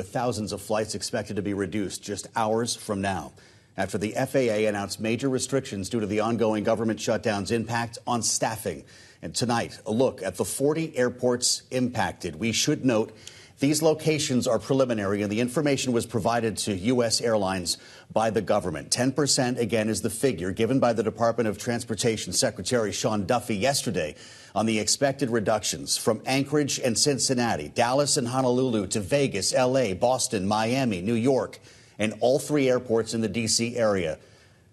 with thousands of flights expected to be reduced just hours from now, after the FAA announced major restrictions due to the ongoing government shutdown's impact on staffing. And tonight, a look at the 40 airports impacted. We should note these locations are preliminary, and the information was provided to U.S. Airlines by the government. 10%, again, is the figure given by the Department of Transportation Secretary Sean Duffy yesterday on the expected reductions from Anchorage and Cincinnati, Dallas and Honolulu, to Vegas, L.A., Boston, Miami, New York, and all 3 airports in the D.C. area.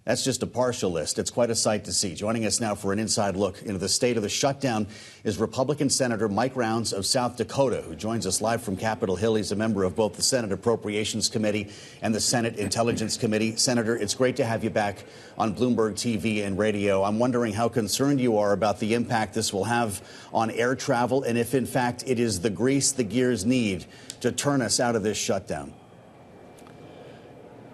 That's just a partial list. It's quite a sight to see. Joining us now for an inside look into the state of the shutdown is Republican Senator Mike Rounds of South Dakota, who joins us live from Capitol Hill. He's a member of both the Senate Appropriations Committee and the Senate Intelligence Committee. Senator, it's great to have you back on Bloomberg TV and radio. I'm wondering how concerned you are about the impact this will have on air travel, and if, in fact, it is the grease the gears need to turn us out of this shutdown.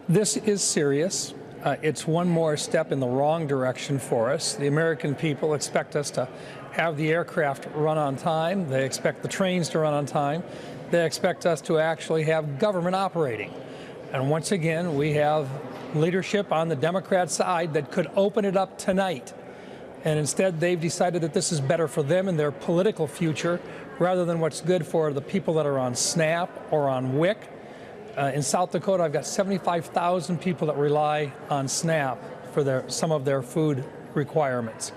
This is serious. It's one more step in the wrong direction for us. The American people expect us to have the aircraft run on time. They expect the trains to run on time. They expect us to actually have government operating. And once again, we have leadership on the Democrat side that could open it up tonight. And instead, they've decided that this is better for them and their political future rather than what's good for the people that are on SNAP or on WIC. In South Dakota, I've got 75,000 people that rely on SNAP for some of their food requirements,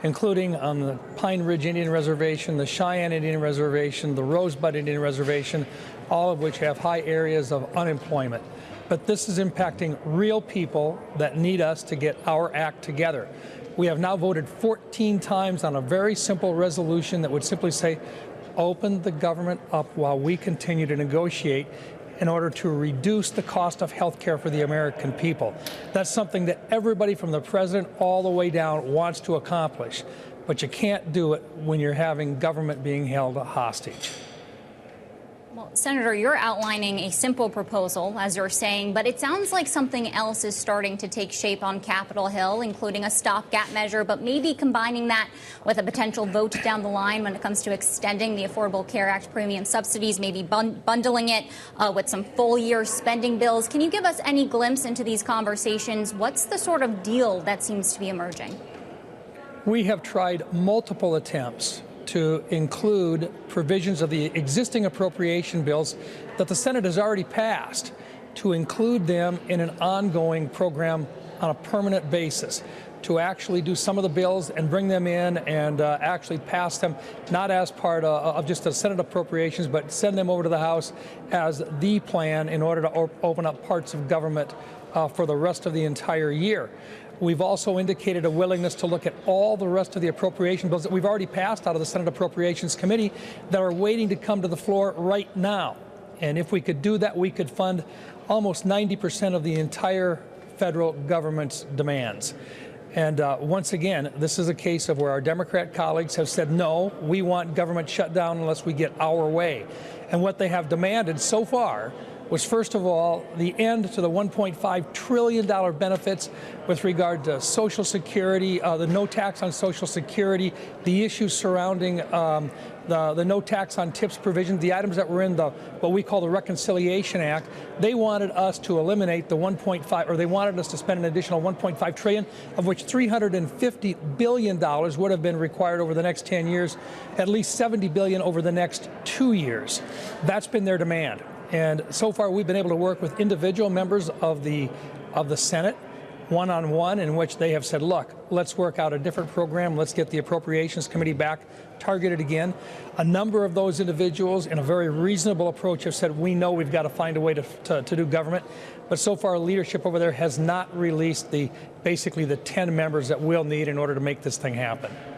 including on the Pine Ridge Indian Reservation, the Cheyenne Indian Reservation, the Rosebud Indian Reservation, all of which have high areas of unemployment. But this is impacting real people that need us to get our act together. We have now voted 14 times on a very simple resolution that would simply say, open the government up while we continue to negotiate in order to reduce the cost of health care for the American people. That's something that everybody from the president all the way down wants to accomplish. But you can't do it when you're having government being held hostage. Well, Senator, you're outlining a simple proposal, as you're saying, but it sounds like something else is starting to take shape on Capitol Hill, including a stopgap measure, but maybe combining that with a potential vote down the line when it comes to extending the Affordable Care Act premium subsidies, maybe bundling it with some full-year spending bills. Can you give us any glimpse into these conversations? What's the sort of deal that seems to be emerging? We have tried multiple attempts to include provisions of the existing appropriation bills that the Senate has already passed, to include them in an ongoing program on a permanent basis, to actually do some of the bills and bring them in and actually pass them, not as part of just the Senate appropriations, but send them over to the House as the plan in order to open up parts of government for the rest of the entire year. We've also indicated a willingness to look at all the rest of the appropriation bills that we've already passed out of the Senate Appropriations Committee that are waiting to come to the floor right now. And if we could do that, we could fund almost 90% of the entire federal government's demands. And once again, this is a case of where our Democrat colleagues have said, no, we want government shutdown unless we get our way. And what they have demanded so far was, first of all, the end to the $1.5 trillion benefits with regard to Social Security, the no tax on Social Security, the issues surrounding the no tax on tips provision, the items that were in what we call the Reconciliation Act. They wanted us to eliminate the 1.5, or they wanted us to spend an additional 1.5 trillion, of which $350 billion would have been required over the next 10 years, at least 70 billion over the next 2 years. That's been their demand. And so far, we've been able to work with individual members of the Senate, one-on-one, in which they have said, look, let's work out a different program. Let's get the Appropriations Committee back targeted again. A number of those individuals, in a very reasonable approach, have said, we know we've got to find a way to do government. But so far, leadership over there has not released basically the 10 members that we'll need in order to make this thing happen.